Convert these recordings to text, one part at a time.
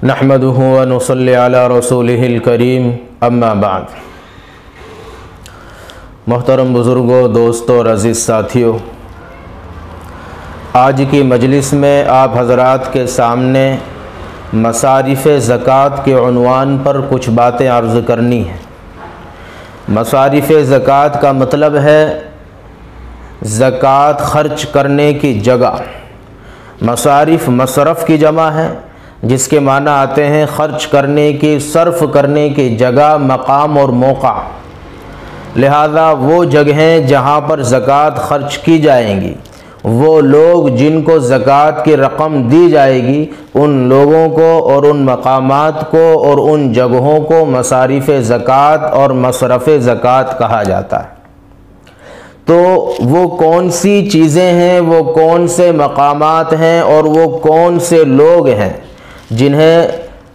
نحمده ونصلي على رسوله الكريم اما بعد۔ محترم بزرگوں، دوستوں اور عزیز ساتھیوں، آج کی مجلس میں آپ حضرات کے سامنے مصارف زکوٰۃ کے عنوان پر کچھ باتیں عرض کرنی ہیں۔ مصارف زکوٰۃ کا مطلب ہے زکوٰۃ خرچ کرنے کی جگہ۔ مصارف مصرف کی جمع ہے، جس کے معنی آتے ہیں خرچ کرنے کی، صرف کرنے کی جگہ، مقام اور موقع۔ لہذا وہ جگہیں جہاں پر زکوٰۃ خرچ کی جائیں گی، وہ لوگ جن کو زکوٰۃ کی رقم دی جائے گی، ان لوگوں کو اور ان مقامات کو اور ان جگہوں کو مصارف زکوٰۃ اور مصرف زکوٰۃ کہا جاتا ہے۔ تو وہ کون سی چیزیں ہیں، وہ کون سے مقامات ہیں اور وہ کون سے لوگ ہیں جنہیں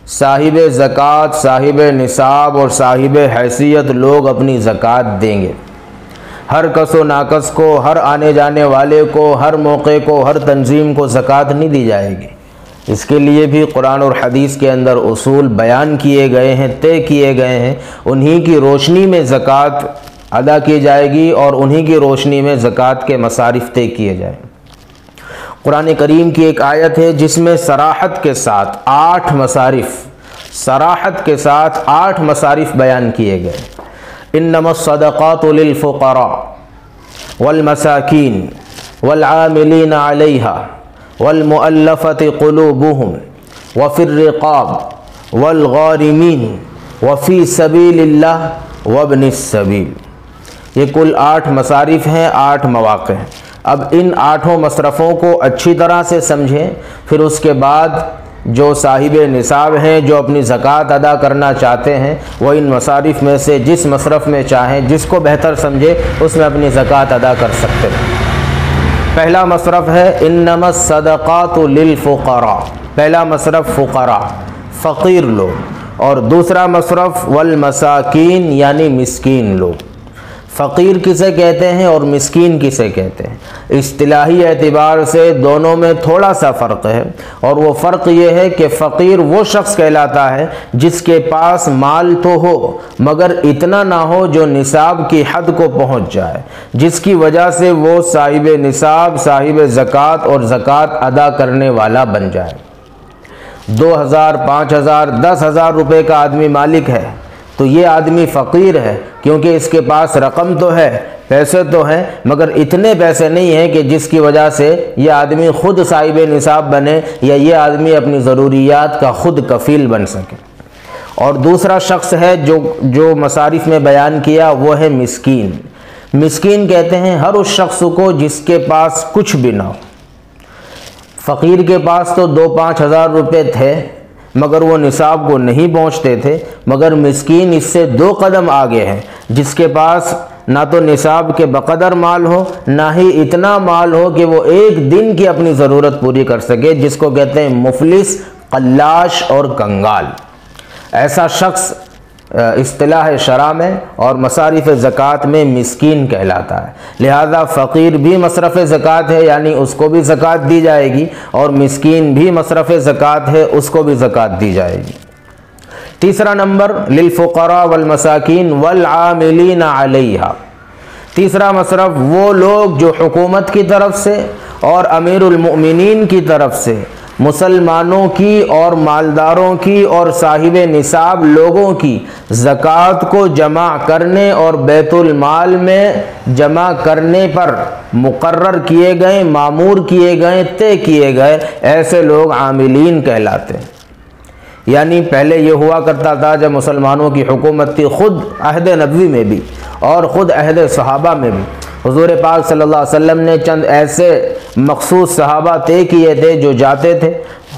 صاحب زکوٰۃ، صاحب نصاب اور صاحب حیثیت لوگ اپنی زکوٰۃ دیں گے۔ ہر کس و ناکس کو، ہر آنے جانے والے کو، ہر موقع کو، ہر تنظیم کو زکوٰۃ نہیں دی جائے گی۔ اس کے لیے بھی قرآن اور حدیث کے اندر اصول بیان کیے گئے ہیں، طے کیے گئے ہیں۔ انہی کی روشنی میں زکوٰۃ ادا کی جائے گی اور انہی کی روشنی میں زکوٰۃ کے مصارف طے کیے جائیں۔ قرآن کریم کی ایک آیت ہے جس میں صراحت کے ساتھ 8 مصارف بیان کیے گئے۔ انما الصدقات للفقراء والمساکین والعاملین علیہا والمؤلفۃ قلوبہم وفی الرقاب والغارمین وفی سبیل اللہ وابن السبیل۔ یہ کل 8 مصارف ہیں، 8 مواقع ہیں۔ اب ان 8 مصرفوں کو اچھی طرح سے سمجھیں، پھر اس کے بعد جو صاحب نصاب ہیں، جو اپنی زکوٰۃ ادا کرنا چاہتے ہیں، وہ ان مصارف میں سے جس مصرف میں چاہیں، جس کو بہتر سمجھے، اس میں اپنی زکوٰۃ ادا کر سکتے ہیں۔ پہلا مصرف ہے انما الصدقات للفقراء۔ پہلا مصرف فقراء، فقیر لوگ، اور دوسرا مصرف والمساکین یعنی مسکین لوگ۔ فقیر کسے کہتے ہیں اور مسکین کسے کہتے ہیں؟ اصطلاحی اعتبار سے دونوں میں تھوڑا سا فرق ہے، اور وہ فرق یہ ہے کہ فقیر وہ شخص کہلاتا ہے جس کے پاس مال تو ہو مگر اتنا نہ ہو جو نصاب کی حد کو پہنچ جائے، جس کی وجہ سے وہ صاحب نصاب، صاحب زکوٰۃ اور زکوٰۃ ادا کرنے والا بن جائے۔ 2000، 5000، 10,000 روپے کا آدمی مالک ہے تو یہ آدمی فقیر ہے، کیونکہ اس کے پاس رقم تو ہے، پیسے تو ہیں، مگر اتنے پیسے نہیں ہیں کہ جس کی وجہ سے یہ آدمی خود صاحب نصاب بنے یا یہ آدمی اپنی ضروریات کا خود کفیل بن سکے۔ اور دوسرا شخص ہے جو مصارف میں بیان کیا، وہ ہے مسکین۔ مسکین کہتے ہیں ہر اس شخص کو جس کے پاس کچھ بھی نہ ہو۔ فقیر کے پاس تو 2-5 ہزار روپے تھے مگر وہ نصاب کو نہیں پہنچتے تھے، مگر مسکین اس سے 2 قدم آگے ہیں، جس کے پاس نہ تو نصاب کے بقدر مال ہو، نہ ہی اتنا مال ہو کہ وہ ایک دن کی اپنی ضرورت پوری کر سکے، جس کو کہتے ہیں مفلس، قلاش اور کنگال۔ ایسا شخص اصطلاح شرع میں اور مصارف زکوٰۃ میں مسکین کہلاتا ہے۔ لہذا فقیر بھی مصرف زکوٰۃ ہے، یعنی اس کو بھی زکوٰۃ دی جائے گی، اور مسکین بھی مصرف زکوٰۃ ہے، اس کو بھی زکوٰۃ دی جائے گی۔ تیسرا نمبر للفقراء والمساکین والعاملین علیہا۔ تیسرا مصرف وہ لوگ جو حکومت کی طرف سے اور امیر المؤمنین کی طرف سے مسلمانوں کی اور مالداروں کی اور صاحب نصاب لوگوں کی زکوٰۃ کو جمع کرنے اور بیت المال میں جمع کرنے پر مقرر کیے گئے، مامور کیے گئے، طے کیے گئے، ایسے لوگ عاملین کہلاتے ہیں۔ یعنی پہلے یہ ہوا کرتا تھا جب مسلمانوں کی حکومت تھی، خود عہد نبوی میں بھی اور خود عہد صحابہ میں بھی حضور پاک صلی اللہ علیہ وسلم نے چند ایسے مخصوص صحابہ طے کیے تھے جو جاتے تھے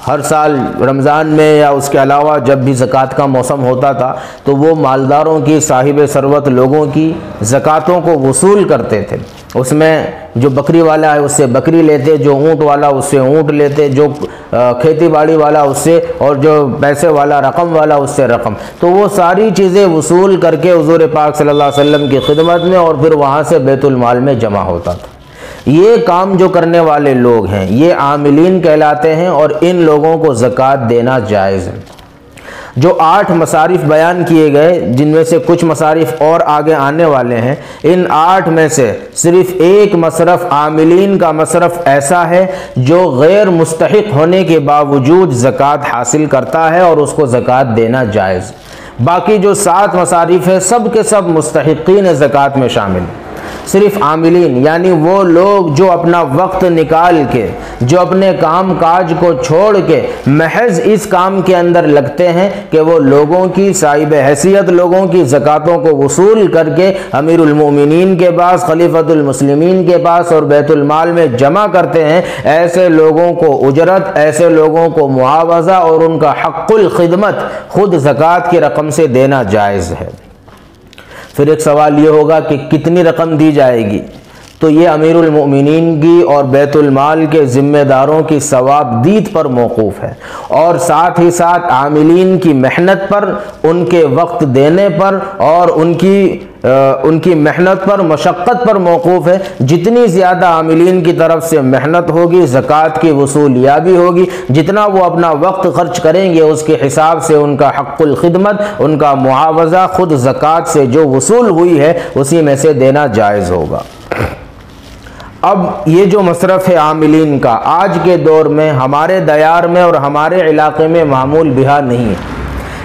ہر سال رمضان میں یا اس کے علاوہ جب بھی زکوٰۃ کا موسم ہوتا تھا تو وہ مالداروں کی، صاحب ثروت لوگوں کی زکوٰۃوں کو وصول کرتے تھے۔ اس میں جو بکری والا ہے اس سے بکری لیتے، جو اونٹ والا اس سے اونٹ لیتے، جو کھیتی باڑی والا اس سے، اور جو پیسے والا رقم والا اس سے رقم۔ تو وہ ساری چیزیں وصول کر کے حضور پاک صلی اللہ علیہ وسلم کی خدمت میں اور پھر وہاں سے بیت المال میں جمع ہوتا تھا۔ یہ کام جو کرنے والے لوگ ہیں یہ عاملین کہلاتے ہیں، اور ان لوگوں کو زکوٰۃ دینا جائز ہے۔ جو 8 مصارف بیان کیے گئے، جن میں سے کچھ مصارف اور آگے آنے والے ہیں، ان 8 میں سے صرف ایک مصرف عاملین کا مصرف ایسا ہے جو غیر مستحق ہونے کے باوجود زکوٰۃ حاصل کرتا ہے اور اس کو زکوٰۃ دینا جائز۔ باقی جو 7 مصارف ہیں سب کے سب مستحقین زکوٰۃ میں شامل ہیں۔ صرف عاملین یعنی وہ لوگ جو اپنا وقت نکال کے، جو اپنے کام کاج کو چھوڑ کے محض اس کام کے اندر لگتے ہیں کہ وہ لوگوں کی، صاحب حیثیت لوگوں کی زکوٰۃوں کو وصول کر کے امیر المومنین کے پاس، خلیفۃ المسلمین کے پاس اور بیت المال میں جمع کرتے ہیں، ایسے لوگوں کو اجرت، ایسے لوگوں کو معاوضہ اور ان کا حق الخدمت خود زکوٰۃ کی رقم سے دینا جائز ہے۔ پھر ایک سوال یہ ہوگا کہ کتنی رقم دی جائے گی؟ تو یہ امیر المؤمنین کی اور بیت المال کے ذمہ داروں کی ثواب دید پر موقوف ہے، اور ساتھ ہی ساتھ عاملین کی محنت پر، ان کے وقت دینے پر اور ان کی محنت پر، مشقت پر موقوف ہے۔ جتنی زیادہ عاملین کی طرف سے محنت ہوگی، زکوٰۃ کی وصولیابی ہوگی، جتنا وہ اپنا وقت خرچ کریں گے اس کے حساب سے ان کا حق الخدمت، ان کا معاوضہ خود زکوٰۃ سے جو وصول ہوئی ہے اسی میں سے دینا جائز ہوگا۔ اب یہ جو مصرف ہے عاملین کا آج کے دور میں ہمارے دیار میں اور ہمارے علاقے میں معمول بہا نہیں ہے،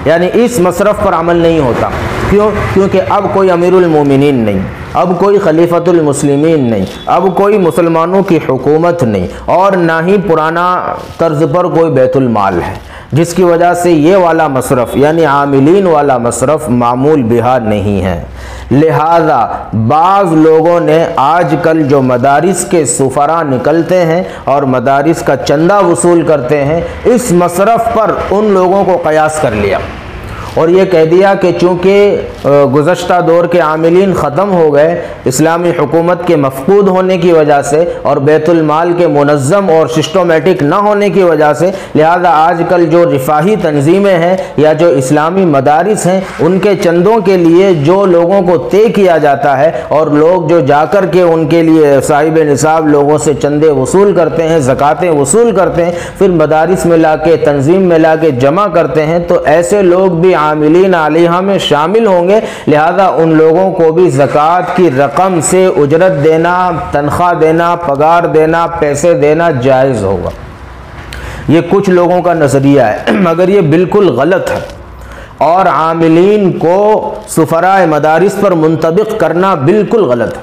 یعنی اس مصرف پر عمل نہیں ہوتا۔ کیوں؟ کیونکہ اب کوئی امیر المومنین نہیں، اب کوئی خلیفۃ المسلمین نہیں، اب کوئی مسلمانوں کی حکومت نہیں، اور نہ ہی پرانا طرز پر کوئی بیت المال ہے، جس کی وجہ سے یہ والا مصرف یعنی عاملین والا مصرف معمول بہا نہیں ہے۔ لہذا بعض لوگوں نے آج کل جو مدارس کے سفراء نکلتے ہیں اور مدارس کا چندہ وصول کرتے ہیں، اس مصرف پر ان لوگوں کو قیاس کر لیا اور یہ کہہ دیا کہ چونکہ گزشتہ دور کے عاملین ختم ہو گئے اسلامی حکومت کے مفقود ہونے کی وجہ سے اور بیت المال کے منظم اور سسٹمیٹک نہ ہونے کی وجہ سے، لہذا آج کل جو رفاہی تنظیمیں ہیں یا جو اسلامی مدارس ہیں ان کے چندوں کے لیے جو لوگوں کو طے کیا جاتا ہے اور لوگ جو جا کر کے ان کے لیے صاحب نصاب لوگوں سے چندے وصول کرتے ہیں، زکاتیں وصول کرتے ہیں، پھر مدارس میں لا کے، تنظیم میں لا کے جمع کرتے ہیں، تو ایسے لوگ بھی عاملین علیہا میں شامل ہوں گے۔ لہذا ان لوگوں کو بھی زکوٰۃ کی رقم سے اجرت دینا، تنخواہ دینا، پگار دینا، پیسے دینا جائز ہوگا۔ یہ کچھ لوگوں کا نظریہ ہے، مگر یہ بالکل غلط ہے، اور عاملین کو سفراء مدارس پر منطبق کرنا بالکل غلط ہے۔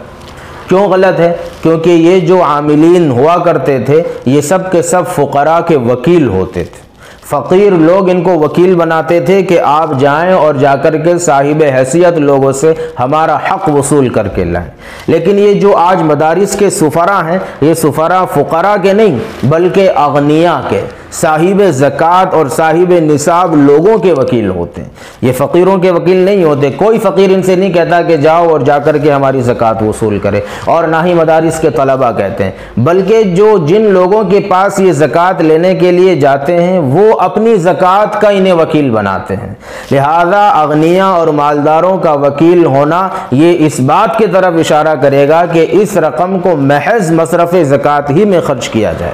کیوں غلط ہے؟ کیونکہ یہ جو عاملین ہوا کرتے تھے یہ سب کے سب فقراء کے وکیل ہوتے تھے۔ فقیر لوگ ان کو وکیل بناتے تھے کہ آپ جائیں اور جا کر کے صاحب حیثیت لوگوں سے ہمارا حق وصول کر کے لائیں۔ لیکن یہ جو آج مدارس کے سفراء ہیں، یہ سفراء فقراء کے نہیں بلکہ اغنیاء کے، صاحب زکوٰۃ اور صاحب نصاب لوگوں کے وکیل ہوتے ہیں۔ یہ فقیروں کے وکیل نہیں ہوتے۔ کوئی فقیر ان سے نہیں کہتا کہ جاؤ اور جا کر کے ہماری زکوٰۃ وصول کرے، اور نہ ہی مدارس کے طلباء کہتے ہیں، بلکہ جن لوگوں کے پاس یہ زکوٰۃ لینے کے لیے جاتے ہیں وہ اپنی زکوٰۃ کا انہیں وکیل بناتے ہیں۔ لہذا اغنیاء اور مالداروں کا وکیل ہونا یہ اس بات کی طرف اشارہ کرے گا کہ اس رقم کو محض مصرف زکوٰۃ ہی میں خرچ کیا جائے،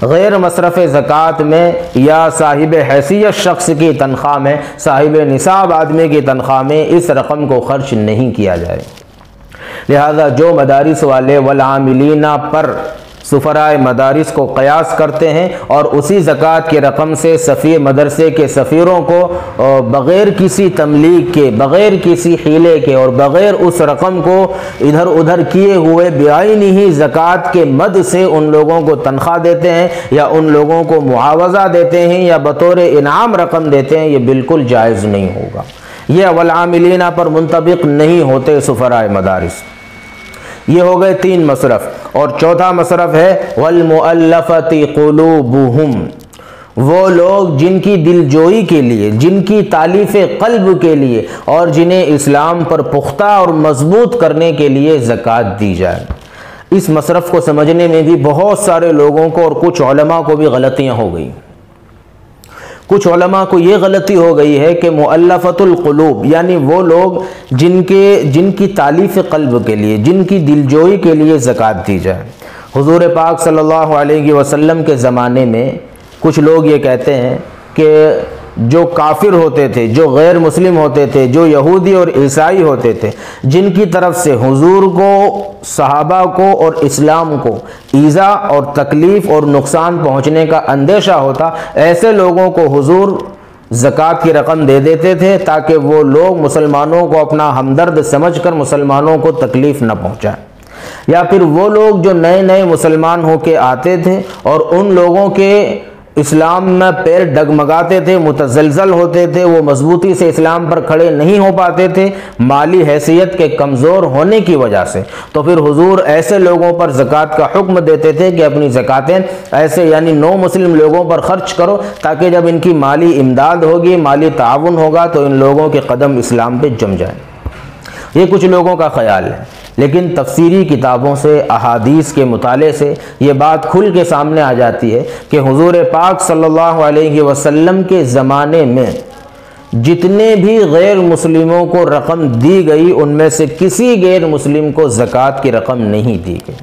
غیر مصرف زکوٰۃ میں یا صاحب حیثیت شخص کی تنخواہ میں، صاحب نصاب آدمی کی تنخواہ میں اس رقم کو خرچ نہیں کیا جائے۔ لہذا جو مدارس والے والعاملین پر سفراء مدارس کو قیاس کرتے ہیں اور اسی زکوٰۃ کی رقم سے سفیر مدرسے کے سفیروں کو بغیر کسی تملیغ کے، بغیر کسی حیلے کے اور بغیر اس رقم کو ادھر ادھر کیے ہوئے بعینی ہی زکوٰۃ کے مد سے ان لوگوں کو تنخواہ دیتے ہیں یا ان لوگوں کو معاوضہ دیتے ہیں یا بطور انعام رقم دیتے ہیں، یہ بالکل جائز نہیں ہوگا۔ یہ والعاملین پر منطبق نہیں ہوتے سفراء مدارس۔ یہ ہو گئے 3 مصرف، اور چوتھا مصرف ہے والمؤلفۃ قلوبہم، وہ لوگ جن کی دلجوئی کے لیے، جن کی تالیف قلب کے لیے اور جنہیں اسلام پر پختہ اور مضبوط کرنے کے لیے زکوٰۃ دی جائے۔ اس مصرف کو سمجھنے میں بھی بہت سارے لوگوں کو اور کچھ علماء کو بھی غلطیاں ہو گئی۔ کچھ علماء کو یہ غلطی ہو گئی ہے کہ مؤلفۃ القلوب یعنی وہ لوگ جن کی تالیف قلب کے لیے، جن کی دلجوئی کے لیے زکوٰۃ دی جائے۔ حضور پاک صلی اللہ علیہ وسلم کے زمانے میں کچھ لوگ یہ کہتے ہیں کہ جو کافر ہوتے تھے، جو غیر مسلم ہوتے تھے، جو یہودی اور عیسائی ہوتے تھے، جن کی طرف سے حضور کو، صحابہ کو اور اسلام کو ایذا اور تکلیف اور نقصان پہنچنے کا اندیشہ ہوتا، ایسے لوگوں کو حضور زکوٰۃ کی رقم دے دیتے تھے تاکہ وہ لوگ مسلمانوں کو اپنا ہمدرد سمجھ کر مسلمانوں کو تکلیف نہ پہنچائیں۔ یا پھر وہ لوگ جو نئے نئے مسلمان ہو کے آتے تھے اور ان لوگوں کے اسلام میں پیر ڈگمگاتے تھے، متزلزل ہوتے تھے، وہ مضبوطی سے اسلام پر کھڑے نہیں ہو پاتے تھے مالی حیثیت کے کمزور ہونے کی وجہ سے، تو پھر حضور ایسے لوگوں پر زکوٰۃ کا حکم دیتے تھے کہ اپنی زکاتیں ایسے یعنی نو مسلم لوگوں پر خرچ کرو، تاکہ جب ان کی مالی امداد ہوگی، مالی تعاون ہوگا تو ان لوگوں کے قدم اسلام پہ جم جائیں۔ یہ کچھ لوگوں کا خیال ہے، لیکن تفسیری کتابوں سے، احادیث کے مطالعے سے یہ بات کھل کے سامنے آ جاتی ہے کہ حضور پاک صلی اللہ علیہ وسلم کے زمانے میں جتنے بھی غیر مسلموں کو رقم دی گئی، ان میں سے کسی غیر مسلم کو زکوٰۃ کی رقم نہیں دی گئی۔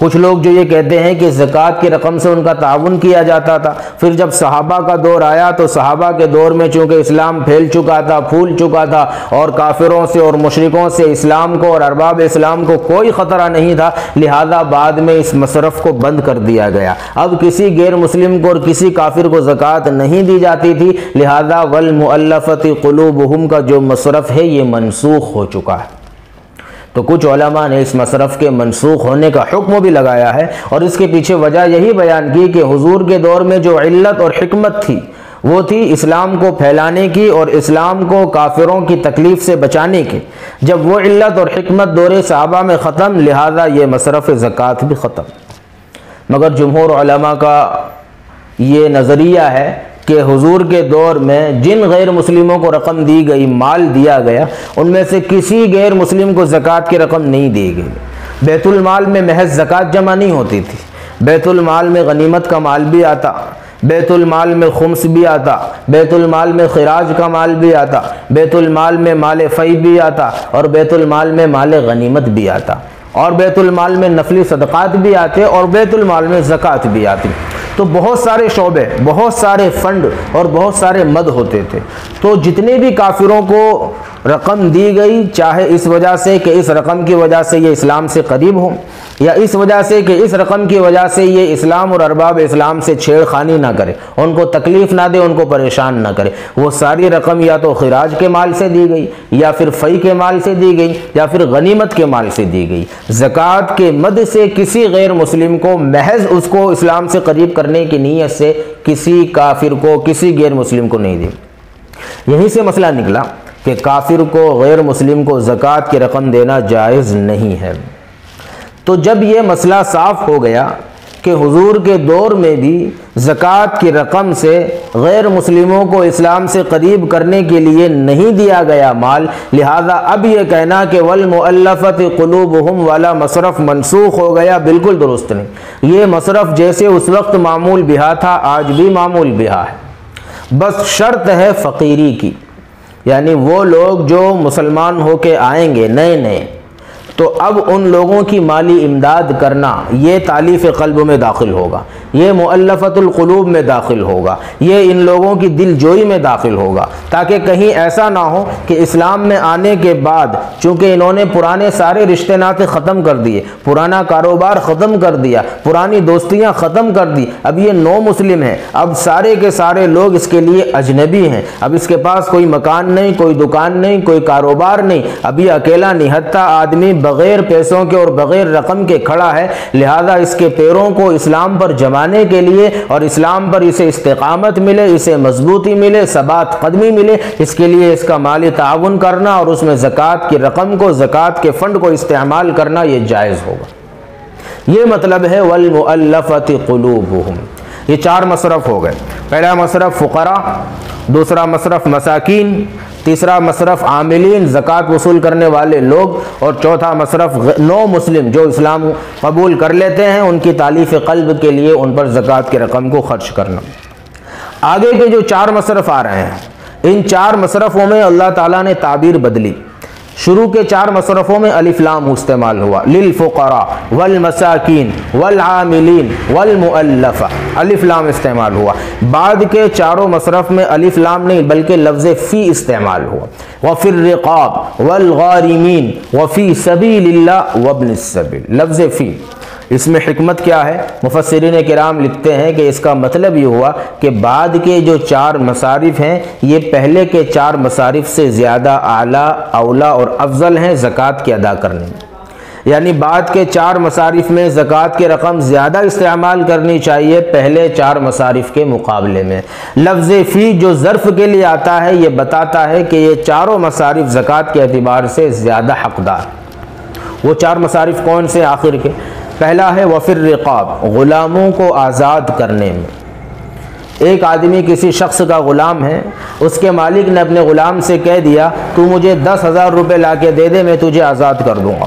کچھ لوگ جو یہ کہتے ہیں کہ زکوٰۃ کی رقم سے ان کا تعاون کیا جاتا تھا، پھر جب صحابہ کا دور آیا تو صحابہ کے دور میں چونکہ اسلام پھیل چکا تھا، پھول چکا تھا، اور کافروں سے اور مشرکوں سے اسلام کو اور ارباب اسلام کو کوئی خطرہ نہیں تھا، لہذا بعد میں اس مصرف کو بند کر دیا گیا۔ اب کسی غیر مسلم کو اور کسی کافر کو زکوٰۃ نہیں دی جاتی تھی، لہذا والمؤلفۃ قلوبہم کا جو مصرف ہے یہ منسوخ ہو چکا ہے۔ تو کچھ علماء نے اس مصرف کے منسوخ ہونے کا حکم بھی لگایا ہے، اور اس کے پیچھے وجہ یہی بیان کی کہ حضور کے دور میں جو علت اور حکمت تھی وہ تھی اسلام کو پھیلانے کی اور اسلام کو کافروں کی تکلیف سے بچانے کی۔ جب وہ علت اور حکمت دور صحابہ میں ختم، لہذا یہ مصرف زکوٰۃ بھی ختم۔ مگر جمہور علماء کا یہ نظریہ ہے کہ حضور کے دور میں جن غیر مسلموں کو رقم دی گئی، مال دیا گیا، ان میں سے کسی غیر مسلم کو زکوٰۃ کی رقم نہیں دی گئی۔ بیت المال میں محض زکوٰۃ جمع نہیں ہوتی تھی، بیت المال میں غنیمت کا مال بھی آتا، بیت المال میں خمس بھی آتا، بیت المال میں خراج کا مال بھی آتا، بیت المال میں مال فی بھی آتا، اور بیت المال میں مال غنیمت بھی آتا، اور بیت المال میں نفلی صدقات بھی آتے، اور بیت المال میں زکوٰۃ بھی آتی۔ تو بہت سارے شعبے، بہت سارے فنڈ اور بہت سارے مد ہوتے تھے۔ تو جتنے بھی کافروں کو رقم دی گئی، چاہے اس وجہ سے کہ اس رقم کی وجہ سے یہ اسلام سے قریب ہوں، یا اس وجہ سے کہ اس رقم کی وجہ سے یہ اسلام اور ارباب اسلام سے چھیڑ خانی نہ کرے، ان کو تکلیف نہ دے، ان کو پریشان نہ کرے، وہ ساری رقم یا تو خراج کے مال سے دی گئی، یا پھر فی کے مال سے دی گئی، یا پھر غنیمت کے مال سے دی گئی۔ زکوٰۃ کے مد سے کسی غیر مسلم کو محض اس کو اسلام سے قریب کرنے کی نیت سے کسی کافر کو، کسی غیر مسلم کو نہیں دی۔ یہیں سے مسئلہ نکلا کہ کافر کو، غیر مسلم کو زکوٰۃ کی رقم دینا جائز نہیں ہے۔ تو جب یہ مسئلہ صاف ہو گیا کہ حضور کے دور میں بھی زکوٰۃ کی رقم سے غیر مسلموں کو اسلام سے قریب کرنے کے لیے نہیں دیا گیا مال، لہذا اب یہ کہنا کہ والمؤلفۃ قلوبہم والا مصرف منسوخ ہو گیا، بالکل درست نہیں۔ یہ مصرف جیسے اس وقت معمول بہا تھا، آج بھی معمول بہا ہے، بس شرط ہے فقیری کی، یعنی وہ لوگ جو مسلمان ہو کے آئیں گے نئے نئے، تو اب ان لوگوں کی مالی امداد کرنا یہ تالیف قلب میں داخل ہوگا، یہ مؤلفۃ القلوب میں داخل ہوگا، یہ ان لوگوں کی دل جوئی میں داخل ہوگا، تاکہ کہیں ایسا نہ ہو کہ اسلام میں آنے کے بعد چونکہ انہوں نے پرانے سارے رشتے ناطے ختم کر دیے، پرانا کاروبار ختم کر دیا، پرانی دوستیاں ختم کر دی، اب یہ نو مسلم ہیں، اب سارے کے سارے لوگ اس کے لیے اجنبی ہیں، اب اس کے پاس کوئی مکان نہیں، کوئی دکان نہیں، کوئی کاروبار نہیں، اب یہ اکیلا نہتا آدمی بغیر پیسوں کے اور بغیر رقم کے کھڑا ہے، لہذا اس کے پیروں کو اسلام پر جمانے کے لیے اور اسلام پر اسے استقامت ملے، اسے مضبوطی ملے، ثبات قدمی ملے، اس کے لیے اس کا مالی تعاون کرنا اور اس میں زکوٰۃ کی رقم کو، زکوٰۃ کے فنڈ کو استعمال کرنا یہ جائز ہوگا۔ یہ مطلب ہے والمؤلفۃ قلوبہم۔ یہ چار مصرف ہو گئے۔ پہلا مصرف فقراء، دوسرا مصرف مساکین، تیسرا مصرف عاملین زکوٰۃ وصول کرنے والے لوگ، اور چوتھا مصرف نو مسلم جو اسلام قبول کر لیتے ہیں، ان کی تالیف قلب کے لیے ان پر زکوٰۃ کی رقم کو خرچ کرنا۔ آگے کے جو چار مصرف آ رہے ہیں، ان چار مصرفوں میں اللہ تعالیٰ نے تعبیر بدلی۔ شروع کے 4 مصرفوں میں الف لام استعمال ہوا، للفقراء والمساکین والعاملین والمؤلفہ، الف لام استعمال ہوا۔ بعد کے 4 مصرف میں الف لام نہیں بلکہ لفظ فی استعمال ہوا، وفی الرقاب والغارمین وفی سبیل اللہ وابن السبیل، لفظ فی۔ اس میں حکمت کیا ہے؟ مفسرین کرام لکھتے ہیں کہ اس کا مطلب یہ ہوا کہ بعد کے جو 4 مصارف ہیں یہ پہلے کے 4 مصارف سے زیادہ اعلیٰ، اولیٰ اور افضل ہیں زکوٰۃ کے ادا کرنے میں، یعنی بعد کے 4 مصارف میں زکوٰۃ کی رقم زیادہ استعمال کرنی چاہیے پہلے 4 مصارف کے مقابلے میں۔ لفظ فی جو ظرف کے لیے آتا ہے یہ بتاتا ہے کہ یہ 4 مصارف زکوٰۃ کے اعتبار سے زیادہ حقدار۔ وہ 4 مصارف کون سے آخر کے؟ پہلا ہے وفی الرقاب، غلاموں کو آزاد کرنے میں۔ ایک آدمی کسی شخص کا غلام ہے، اس کے مالک نے اپنے غلام سے کہہ دیا تو مجھے 10,000 روپے لا کے دے دے، میں تجھے آزاد کر دوں گا۔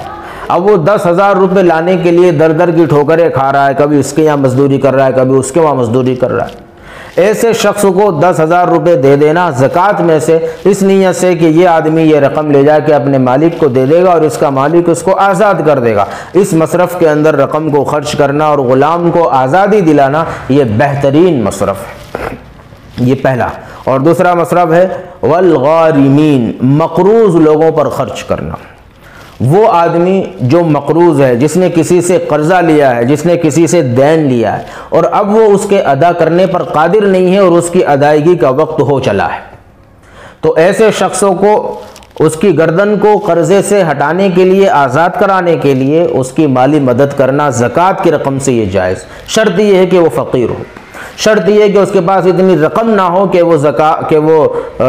اب وہ 10,000 روپے لانے کے لیے در در کی ٹھوکریں کھا رہا ہے، کبھی اس کے یہاں مزدوری کر رہا ہے، کبھی اس کے وہاں مزدوری کر رہا ہے۔ ایسے شخص کو 10,000 روپے دے دینا زکوٰۃ میں سے، اس نیت سے کہ یہ آدمی یہ رقم لے جا کے اپنے مالک کو دے دے گا اور اس کا مالک اس کو آزاد کر دے گا، اس مصرف کے اندر رقم کو خرچ کرنا اور غلام کو آزادی دلانا یہ بہترین مصرف ہے، یہ پہلا۔ اور دوسرا مصرف ہے والغارمین، مقروض لوگوں پر خرچ کرنا۔ وہ آدمی جو مقروض ہے، جس نے کسی سے قرضہ لیا ہے، جس نے کسی سے دین لیا ہے اور اب وہ اس کے ادا کرنے پر قادر نہیں ہے اور اس کی ادائیگی کا وقت ہو چلا ہے، تو ایسے شخصوں کو اس کی گردن کو قرضے سے ہٹانے کے لیے، آزاد کرانے کے لیے اس کی مالی مدد کرنا زکوٰۃ کی رقم سے یہ جائز۔ شرط یہ ہے کہ وہ فقیر ہو، شرط یہ ہے کہ اس کے پاس اتنی رقم نہ ہو کہ وہ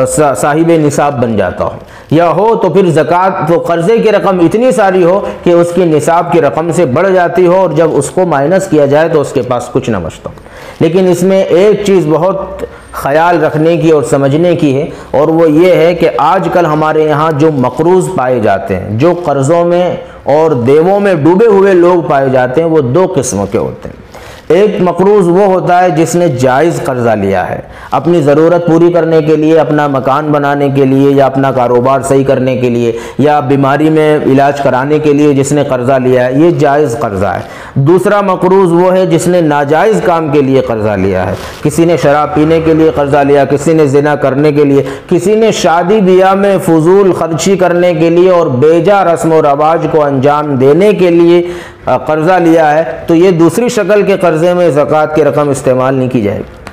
صاحب نصاب بن جاتا ہو، یا ہو تو پھر زکوٰۃ تو قرضے کی رقم اتنی ساری ہو کہ اس کی نصاب کی رقم سے بڑھ جاتی ہو اور جب اس کو مائنس کیا جائے تو اس کے پاس کچھ نہ بچتا ہو۔ لیکن اس میں ایک چیز بہت خیال رکھنے کی اور سمجھنے کی ہے، اور وہ یہ ہے کہ آج کل ہمارے یہاں جو مقروض پائے جاتے ہیں، جو قرضوں میں اور دیووں میں ڈوبے ہوئے لوگ پائے جاتے ہیں، وہ 2 قسموں کے ہوتے ہیں۔ ایک مقروض وہ ہوتا ہے جس نے جائز قرضہ لیا ہے، اپنی ضرورت پوری کرنے کے لیے، اپنا مکان بنانے کے لیے، یا اپنا کاروبار صحیح کرنے کے لیے، یا بیماری میں علاج کرانے کے لیے جس نے قرضہ لیا ہے، یہ جائز قرضہ ہے۔ دوسرا مقروض وہ ہے جس نے ناجائز کام کے لیے قرضہ لیا ہے، کسی نے شراب پینے کے لیے قرضہ لیا، کسی نے زنا کرنے کے لیے، کسی نے شادی بیاہ میں فضول خرچی کرنے کے لیے اور بیجا رسم و رواج کو انجام دینے کے لیے قرضہ لیا ہے، تو یہ دوسری شکل کے قرضے میں زکوٰۃ کی رقم استعمال نہیں کی جائے گی۔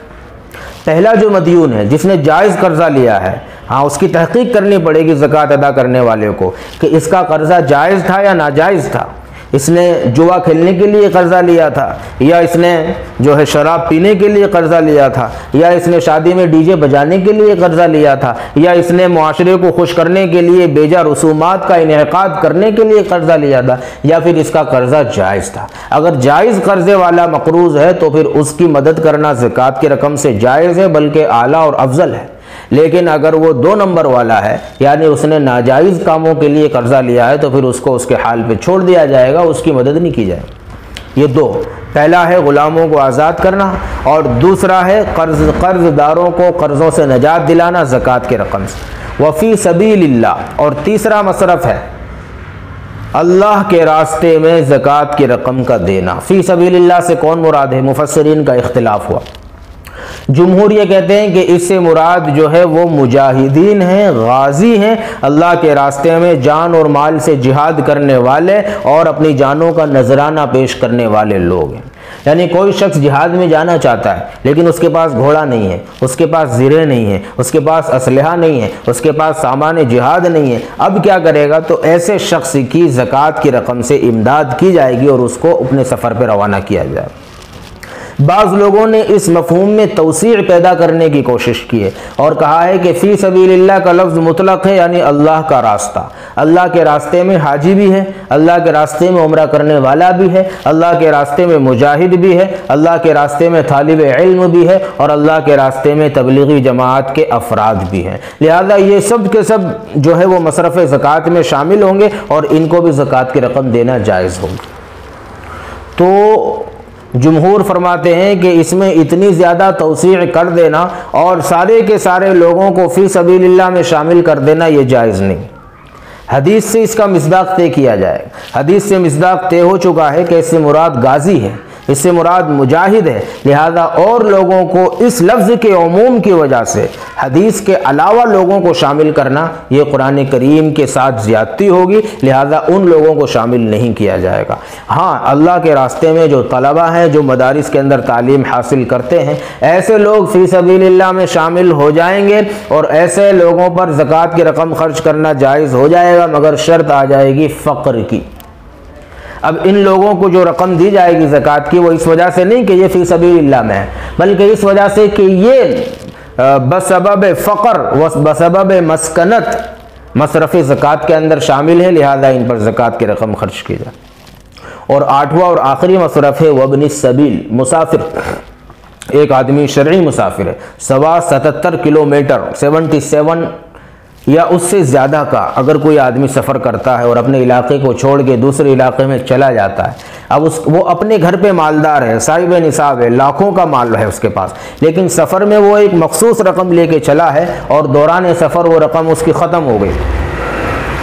پہلا جو مدیون ہے جس نے جائز قرضہ لیا ہے، ہاں اس کی تحقیق کرنی پڑے گی زکوٰۃ ادا کرنے والے کو کہ اس کا قرضہ جائز تھا یا ناجائز تھا، اس نے جوا کھیلنے کے لیے قرضہ لیا تھا، یا اس نے جو ہے شراب پینے کے لیے قرضہ لیا تھا، یا اس نے شادی میں ڈی جے بجانے کے لیے قرضہ لیا تھا، یا اس نے معاشرے کو خوش کرنے کے لیے بیجا رسومات کا انعقاد کرنے کے لیے قرضہ لیا تھا، یا پھر اس کا قرضہ جائز تھا۔ اگر جائز قرضے والا مقروض ہے تو پھر اس کی مدد کرنا زکوٰۃ کی رقم سے جائز ہے، بلکہ اعلیٰ اور افضل ہے۔ لیکن اگر وہ 2 نمبر والا ہے، یعنی اس نے ناجائز کاموں کے لیے قرضہ لیا ہے، تو پھر اس کو اس کے حال پہ چھوڑ دیا جائے گا، اس کی مدد نہیں کی جائے گی۔ یہ 2، پہلا ہے غلاموں کو آزاد کرنا اور دوسرا ہے قرض داروں کو قرضوں سے نجات دلانا زکوٰۃ کی رقم سے۔ وفی سبیل اللہ، اور تیسرا مصرف ہے اللہ کے راستے میں زکوٰۃ کی رقم کا دینا۔ فی سبیل اللہ سے کون مراد ہے؟ مفسرین کا اختلاف ہوا۔ جمہور یہ کہتے ہیں کہ اس سے مراد جو ہے وہ مجاہدین ہیں، غازی ہیں، اللہ کے راستے میں جان اور مال سے جہاد کرنے والے اور اپنی جانوں کا نذرانہ پیش کرنے والے لوگ ہیں۔ یعنی کوئی شخص جہاد میں جانا چاہتا ہے لیکن اس کے پاس گھوڑا نہیں ہے، اس کے پاس زرے نہیں ہے، اس کے پاس اسلحہ نہیں ہے، اس کے پاس سامان جہاد نہیں ہے، اب کیا کرے گا؟ تو ایسے شخص کی زکوٰۃ کی رقم سے امداد کی جائے گی اور اس کو اپنے سفر پہ روانہ کیا جائے گا۔ بعض لوگوں نے اس مفہوم میں توسیع پیدا کرنے کی کوشش کی ہے اور کہا ہے کہ فی سبیل اللہ کا لفظ مطلق ہے، یعنی اللہ کا راستہ۔ اللہ کے راستے میں حاجی بھی ہے، اللہ کے راستے میں عمرہ کرنے والا بھی ہے، اللہ کے راستے میں مجاہد بھی ہے، اللہ کے راستے میں طالب علم بھی ہے، اور اللہ کے راستے میں تبلیغی جماعت کے افراد بھی ہیں۔ لہذا یہ سب کے سب جو ہے وہ مصرف زکوٰۃ میں شامل ہوں گے اور ان کو بھی زکوٰۃ کی رقم دینا جائز ہوگی۔ تو جمہور فرماتے ہیں کہ اس میں اتنی زیادہ توسیع کر دینا اور سارے کے سارے لوگوں کو فی سبیل اللہ میں شامل کر دینا یہ جائز نہیں۔ حدیث سے اس کا مصداق طے کیا جائے گا۔ حدیث سے مصداق طے ہو چکا ہے کہ اس سے مراد غازی ہے، اس سے مراد مجاہد ہے، لہذا اور لوگوں کو اس لفظ کے عموم کی وجہ سے حدیث کے علاوہ لوگوں کو شامل کرنا یہ قرآن کریم کے ساتھ زیادتی ہوگی، لہذا ان لوگوں کو شامل نہیں کیا جائے گا۔ ہاں، اللہ کے راستے میں جو طلبہ ہیں، جو مدارس کے اندر تعلیم حاصل کرتے ہیں، ایسے لوگ فی سبیل اللہ میں شامل ہو جائیں گے اور ایسے لوگوں پر زکوٰۃ کی رقم خرچ کرنا جائز ہو جائے گا، مگر شرط آ جائے گی فقر کی۔ اب ان لوگوں کو جو رقم دی جائے گی زکوٰۃ کی، وہ اس وجہ سے نہیں کہ یہ فی سبیل اللہ میں ہے، بلکہ اس وجہ سے کہ یہ بسبب فقر و بسبب مسکنت مصرف زکوٰۃ کے اندر شامل ہے، لہذا ان پر زکوٰۃ کی رقم خرچ کی جائے۔ اور آٹھواں اور آخری مصرف ہے وابن السبیل، مسافر۔ ایک آدمی شرعی مسافر ہے، 77 کلومیٹر 77 یا اس سے زیادہ کا اگر کوئی آدمی سفر کرتا ہے اور اپنے علاقے کو چھوڑ کے دوسرے علاقے میں چلا جاتا ہے، اب وہ اپنے گھر پہ مالدار ہے، صاحب نصاب ہے، لاکھوں کا مال ہے اس کے پاس، لیکن سفر میں وہ ایک مخصوص رقم لے کے چلا ہے اور دوران سفر وہ رقم اس کی ختم ہو گئی۔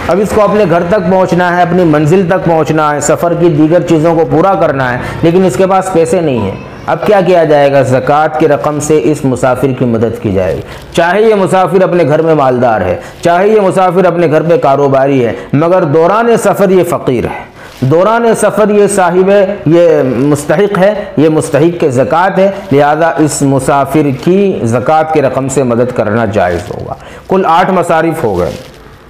اب اس کو اپنے گھر تک پہنچنا ہے، اپنی منزل تک پہنچنا ہے، سفر کی دیگر چیزوں کو پورا کرنا ہے، لیکن اس کے پاس پیسے نہیں ہیں۔ اب کیا کیا جائے گا؟ زکوٰۃ کی رقم سے اس مسافر کی مدد کی جائے گی، چاہے یہ مسافر اپنے گھر میں مالدار ہے، چاہے یہ مسافر اپنے گھر پہ کاروباری ہے، مگر دوران سفر یہ فقیر ہے، دوران سفر یہ صاحب یہ مستحق ہے، یہ مستحق کے زکوٰۃ ہے، لہذا اس مسافر کی زکوٰۃ کی رقم سے مدد کرنا جائز ہوگا۔ کل 8 مصارف ہو گئے۔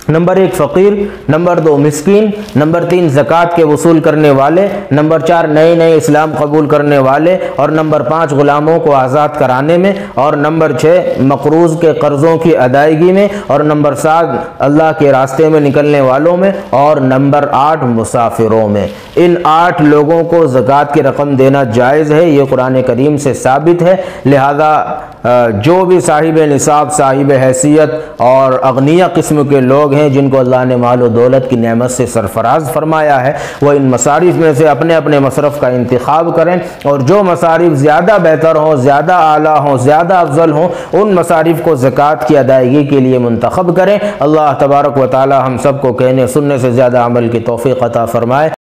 نمبر 1 فقیر، نمبر 2 مسکین، نمبر 3 زکوٰۃ کے وصول کرنے والے، نمبر 4 نئے اسلام قبول کرنے والے، اور نمبر 5 غلاموں کو آزاد کرانے میں، اور نمبر 6 مقروض کے قرضوں کی ادائیگی میں، اور نمبر 7 اللہ کے راستے میں نکلنے والوں میں، اور نمبر 8 مسافروں میں۔ ان 8 لوگوں کو زکوٰۃ کی رقم دینا جائز ہے، یہ قرآن کریم سے ثابت ہے، لہذا جو بھی صاحب نصاب، صاحب حیثیت اور اغنیاء قسم کے لوگ ہیں جن کو اللہ نے مال و دولت کی نعمت سے سرفراز فرمایا ہے، وہ ان مصارف میں سے اپنے اپنے مصرف کا انتخاب کریں، اور جو مصارف زیادہ بہتر ہوں، زیادہ اعلیٰ ہوں، زیادہ افضل ہوں، ان مصارف کو زکوٰۃ کی ادائیگی کے لیے منتخب کریں۔ اللہ تبارک و تعالی ہم سب کو کہنے سننے سے زیادہ عمل کی توفیق عطا فرمائے۔